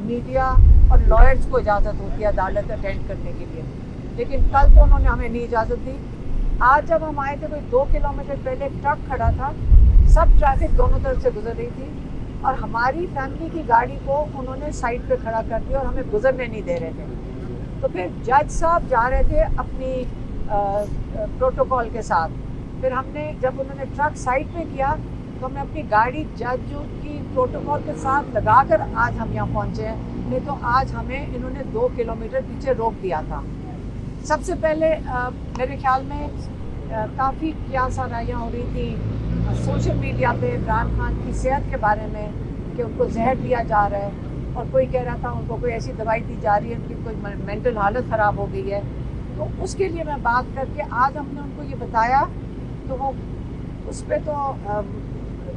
Media और lawyers को इजाज़त होती है अदालत अटेंड करने के लिए, लेकिन कल तो उन्होंने हमें नहीं इजाज़त दी। आज जब हम आए थे कोई 2 किलोमीटर पहले एक ट्रक खड़ा था, सब ट्रैफिक दोनों तरफ से गुजर रही थी और हमारी फैमिली की गाड़ी को उन्होंने साइड पे खड़ा कर दिया और हमें गुजरने नहीं दे रहे थे। तो फिर जज साहब जा रहे थे अपनी प्रोटोकॉल के साथ, फिर हमने जब उन्होंने ट्रक साइड पे किया तो हमने अपनी गाड़ी जज की प्रोटोकॉल के साथ लगाकर आज हम यहाँ पहुँचे हैं, नहीं तो आज हमें इन्होंने 2 किलोमीटर पीछे रोक दिया था। सबसे पहले मेरे ख्याल में काफ़ी क्यासाराइयाँ हो रही थी सोशल मीडिया पे इमरान खान की सेहत के बारे में कि उनको जहर दिया जा रहा है और कोई कह रहा था उनको कोई ऐसी दवाई दी जा रही है उनकी कोई मेंटल हालत ख़राब हो गई है। तो उसके लिए मैं बात करके आज हमने उनको ये बताया तो वो उस पर तो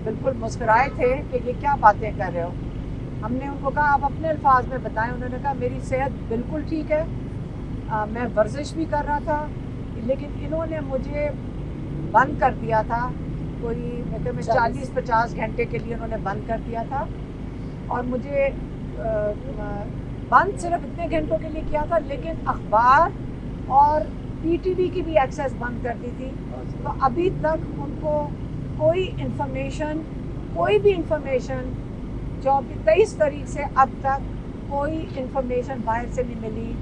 बिल्कुल मुस्कुराए थे कि ये क्या बातें कर रहे हो। हमने उनको कहा आप अपने अल्फाज में बताएं। उन्होंने कहा मेरी सेहत बिल्कुल ठीक है, मैं वर्जिश भी कर रहा था, लेकिन इन्होंने मुझे बंद कर दिया था कोई मतलब 40-50 घंटे के लिए उन्होंने बंद कर दिया था और मुझे बंद सिर्फ इतने घंटों के लिए किया था, लेकिन अखबार और पीटीवी की भी एक्सेस बंद कर दी थी। तो अभी तक उनको कोई भी इंफॉर्मेशन 23 तारीख से अब तक कोई इंफॉर्मेशन बाहर से नहीं मिली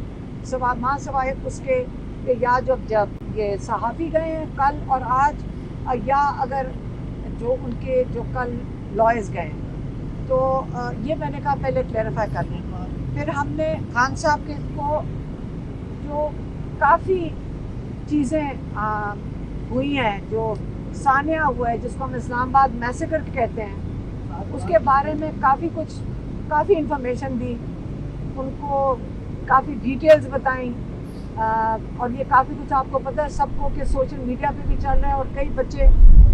सिवाय उसके या जब ये सहाफ़ी गए हैं कल और आज, या अगर जो कल लॉयर्स गए। तो ये मैंने कहा पहले क्लैरिफाई कर लें। फिर हमने खान साहब के को जो काफ़ी चीज़ें हुई हैं, जो सानिया हुआ है जिसको हम इस्लामाबाद मैसेकर कहते हैं, उसके बारे में काफ़ी इंफॉर्मेशन दी, उनको काफ़ी डिटेल्स बताई और ये काफ़ी कुछ आपको पता है सबको कि सोशल मीडिया पे भी चल रहा है और कई बच्चे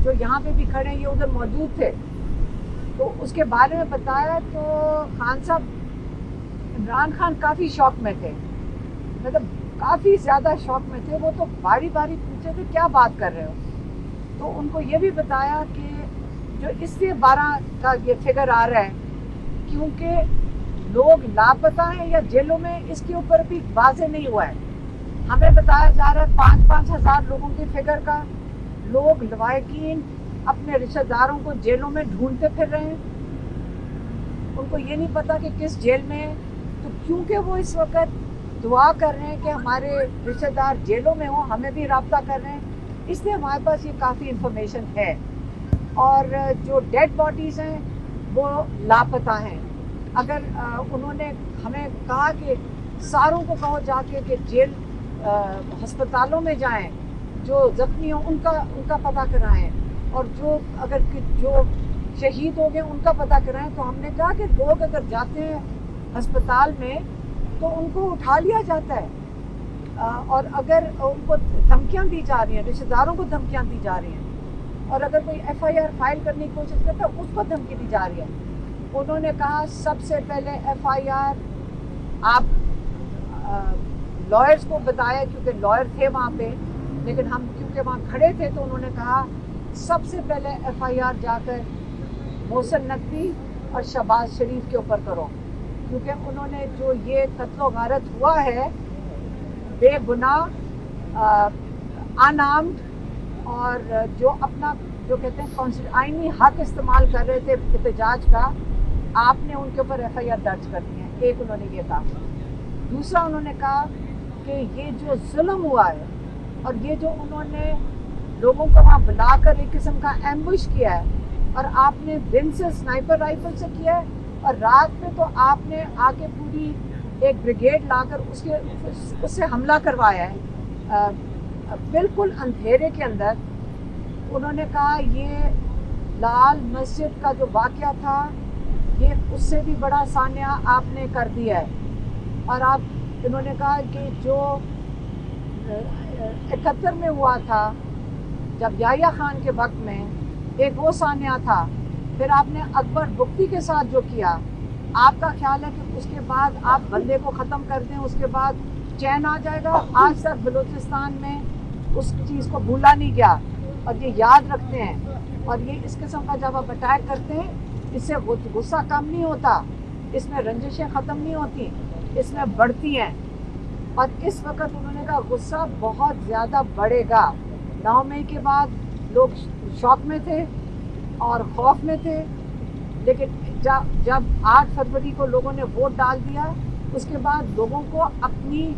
जो यहाँ पे भी खड़े हैं ये उधर मौजूद थे, तो उसके बारे में बताया। तो खान साहब इमरान खान काफ़ी शौक में थे, मतलब काफ़ी ज़्यादा शौक में थे। वो तो बारी बारी पूछे थे क्या बात कर रहे हो, तो उनको ये भी बताया कि जो इसलिए 12 का ये फिगर आ रहा है क्योंकि लोग लापता हैं या जेलों में, इसके ऊपर भी वाज़ेह नहीं हुआ है। हमें बताया जा रहा है 5-5 हज़ार लोगों की फिगर का लोग लवाकिन अपने रिश्तेदारों को जेलों में ढूंढते फिर रहे हैं। उनको ये नहीं पता कि किस जेल में है, तो क्योंकि वो इस वक्त दुआ कर रहे हैं कि हमारे रिश्तेदार जेलों में हो, हमें भी राब्ता कर रहे हैं, इसलिए हमारे पास ये काफ़ी इंफॉर्मेशन है। और जो डेड बॉडीज़ हैं वो लापता हैं। अगर उन्होंने हमें कहा कि सारों को कहो जाके कि जेल अस्पतालों में जाएं, जो ज़ख्मी हो उनका पता कराएं और जो शहीद हो गए उनका पता कराएं। तो हमने कहा कि लोग अगर जाते हैं अस्पताल में तो उनको उठा लिया जाता है और अगर उनको धमकियां दी जा रही हैं, रिश्तेदारों को धमकियां दी जा रही हैं, और अगर कोई FIR फाइल करने की कोशिश करता है उस पर धमकी दी जा रही है। उन्होंने कहा सबसे पहले FIR आप लॉयर्स को बताया क्योंकि लॉयर थे वहाँ पे, लेकिन हम क्योंकि वहाँ खड़े थे तो उन्होंने कहा सबसे पहले FIR जाकर मोहसिन नकवी और शहबाज शरीफ के ऊपर करो, क्योंकि उन्होंने जो ये कत्ल गारत हुआ है बेगुनाह अनआर्म्ड और जो अपना जो कहते हैं आईनी हक इस्तेमाल कर रहे थे एहतजाज का, आपने उनके ऊपर FIR दर्ज कर दी है। एक उन्होंने ये कहा। दूसरा उन्होंने कहा कि ये जो जुल्म हुआ है और ये जो उन्होंने लोगों को वहाँ बुलाकर एक किस्म का एम्बुश किया है, और आपने दिन से स्नाइपर राइफल से किया है और रात में तो आपने आके पूरी एक ब्रिगेड लाकर उससे हमला करवाया है बिल्कुल अंधेरे के अंदर। उन्होंने कहा ये लाल मस्जिद का जो वाक़या था ये उससे भी बड़ा सानिया आपने कर दिया है। और इन्होंने कहा कि जो 71 में हुआ था जब याह्या खान के वक्त में एक वो सानिया था, फिर आपने अकबर बुख्ती के साथ जो किया, आपका ख्याल है कि उसके बाद आप बंदे को ख़त्म कर दें, उसके बाद चैन आ जाएगा। आज तक बलूचिस्तान में उस चीज़ को भूला नहीं गया और ये याद रखते हैं, और ये इस किस्म का जब आप अटैक करते हैं इससे गुस्सा कम नहीं होता। اس میں رنجشیں ختم نہیں ہوتی، اس میں بڑھتی ہیں. اور اس وقت انہوں نے کہا غصہ بہت زیادہ بڑھے گا. 9 مئی کے بعد لوگ شوق میں تھے اور خوف میں تھے، لیکن جب 8 فروری کو لوگوں نے ووٹ ڈال دیا، اس کے بعد لوگوں کو اپنی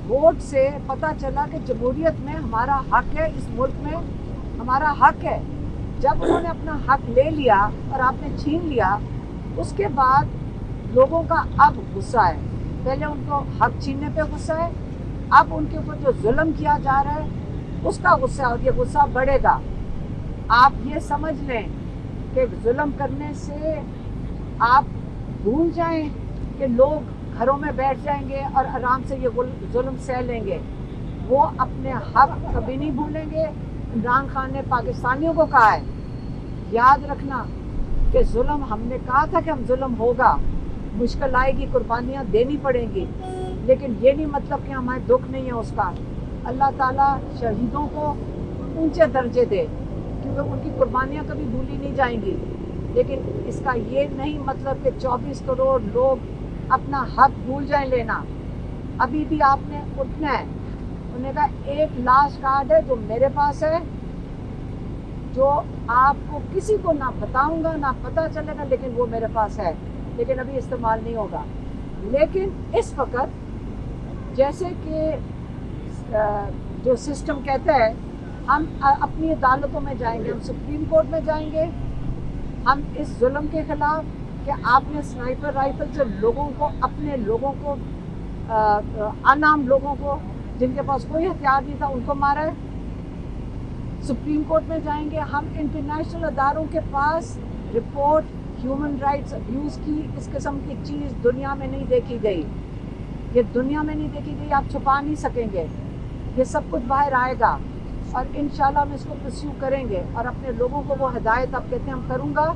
ووٹ سے پتہ چلا کہ جمہوریت میں ہمارا حق ہے، اس ملک میں ہمارا حق ہے. جب انہوں نے اپنا حق لے لیا اور آپ نے چھین لیا، اس کے بعد لوگوں کا اب غصہ ہے. پہلے ان کو حق چھیننے پہ غصہ ہے، اب ان کے اوپر جو ظلم کیا جا رہا ہے اس کا غصہ ہے، اور یہ غصہ بڑھے گا. آپ یہ سمجھ لیں کہ ظلم کرنے سے آپ بھول جائیں کہ لوگ گھروں میں بیٹھ جائیں گے اور آرام سے یہ ظلم سہ لیں گے. وہ اپنے حق کبھی نہیں بھولیں گے. عمران خان نے پاکستانیوں کو کہا ہے یاد رکھنا کہ ظلم، ہم نے کہا تھا کہ ہم ظلم ہوگا، مشکل آئے گی، قربانیاں دینی پڑیں گی، لیکن یہ نہیں مطلب کہ ہمارے دکھ نہیں ہے اس کا. اللہ تعالیٰ شہیدوں کو اونچے درجے دے، کیونکہ ان کی قربانیاں کبھی بھولی نہیں جائیں گی. لیکن اس کا یہ نہیں مطلب کہ 24 کروڑ لوگ اپنا حق بھول جائیں لینا. ابھی بھی آپ نے اٹھنا ہے. انہوں نے کہا ایک لاسٹ کارڈ ہے جو میرے پاس ہے، جو آپ کو کسی کو نہ بتاؤں گا نہ پتہ چلے گا، لیکن وہ میرے پاس ہے، لیکن ابھی استعمال نہیں ہوگا. لیکن اس وقت جیسے کہ جو سسٹم کہتا ہے ہم اپنی عدالتوں میں جائیں گے، ہم سپریم کورٹ میں جائیں گے، ہم اس ظلم کے خلاف کہ آپ نے سنائپر رائفل سے لوگوں کو، اپنے لوگوں کو، انعام لوگوں کو جن کے پاس کوئی ہتھیار نہیں تھا ان کو مارا ہے. سپریم کورٹ میں جائیں گے، ہم انٹرنیشنل اداروں کے پاس رپورٹ ہیومن رائٹس ابیوز کی اس قسم کی چیز دنیا میں نہیں دیکھی گئی. یہ دنیا میں نہیں دیکھی گئی، آپ چھپا نہیں سکیں گے. یہ سب کچھ باہر آئے گا اور انشاءاللہ ہم اس کو پرسیو کریں گے. اور اپنے لوگوں کو وہ ہدایت آپ کہتے ہیں ہم کروں گا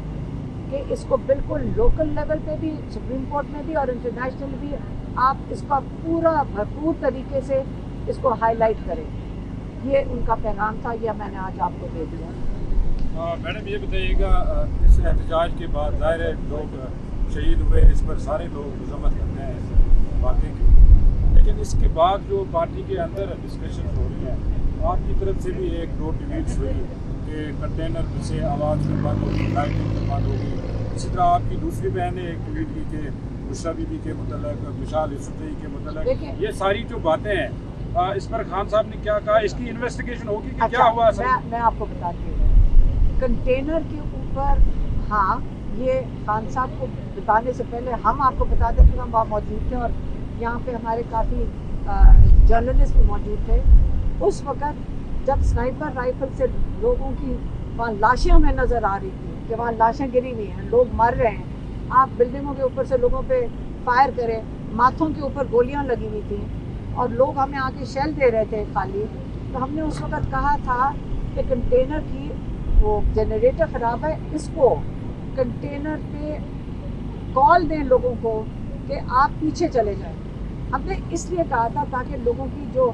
کہ اس کو بالکل لوکل لیول پہ بھی، سپریم کورٹ میں بھی اور انٹرنیشنل بھی آپ اس کا پورا بھرپور طریقے سے اس کو ہائی لائٹ کریں. یہ ان کا پیغام تھا، یہ میں نے آج آپ کو دے دیا. میڈم یہ بتائیے گا، اس احتجاج کے بعد ظاہر ہے لوگ شہید ہوئے، اس پر سارے لوگ مذمت کرتے ہیں اس واقعے کی، لیکن اس کے بعد جو پارٹی کے اندر ڈسکشن ہو رہی ہیں، آپ کی طرف سے بھی 1-2 ٹویٹس ہوئی کہ کنٹینر سے آواز بھی بند ہوگی، لائٹنگ بھی بند ہوگی. اسی طرح آپ کی دوسری بہن نے ایک ٹویٹ کی کہ بشریٰ بی بی کے متعلق، مشال یوسفزئی کے متعلق. یہ ساری جو باتیں ہیں اس پر خان صاحب نے کیا کہا؟ اس کی انویسٹیگیشن ہوگی کہ کیا ہوا؟ میں آپ کو بتاتی ہوں. کنٹینر کے اوپر ہاں، یہ خان صاحب کو بتانے سے پہلے ہم آپ کو بتا دیں کہ ہم وہاں موجود تھے اور یہاں پہ ہمارے کافی جرنلسٹ بھی موجود تھے. اس وقت جب سنائپر رائفل سے لوگوں کی وہاں لاشیں ہمیں نظر آ رہی تھی کہ وہاں لاشیں گری ہوئی ہیں، لوگ مر رہے ہیں، آپ بلڈنگوں کے اوپر سے لوگوں پہ فائر کریں، ماتھوں کے اوپر گولیاں لگی ہوئی تھیں اور لوگ ہمیں آ کے شیل دے رہے تھے خالی. تو ہم نے اس وقت کہا تھا کہ کنٹینر کی وہ جنریٹر خراب ہے، اس کو کنٹینر پہ کال دیں لوگوں کو کہ آپ پیچھے چلے جائیں. ہم نے اس لیے کہا تھا تاکہ لوگوں کی جو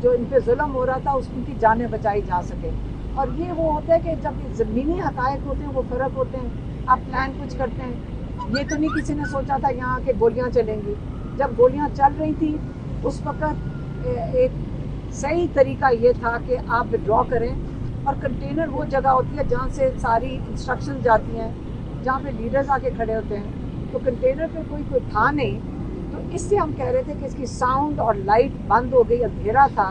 ان پہ ظلم ہو رہا تھا ان کی جانیں بچائی جا سکے. اور یہ وہ ہوتا ہے کہ جب زمینی حقائق ہوتے ہیں وہ فرق ہوتے ہیں، آپ پلان کچھ کرتے ہیں. یہ تو نہیں کسی نے سوچا تھا یہاں کے گولیاں چلیں گی. جب گولیاں چل رہی تھی اس وقت ایک صحیح طریقہ یہ تھا کہ آپ وڈرا کریں. اور کنٹینر وہ جگہ ہوتی ہے جہاں سے ساری انسٹرکشن جاتی ہیں، جہاں پہ لیڈرز آ کے کھڑے ہوتے ہیں. تو کنٹینر پہ کوئی تھا نہیں، تو اس سے ہم کہہ رہے تھے کہ اس کی ساؤنڈ اور لائٹ بند ہو گئی، اندھیرا تھا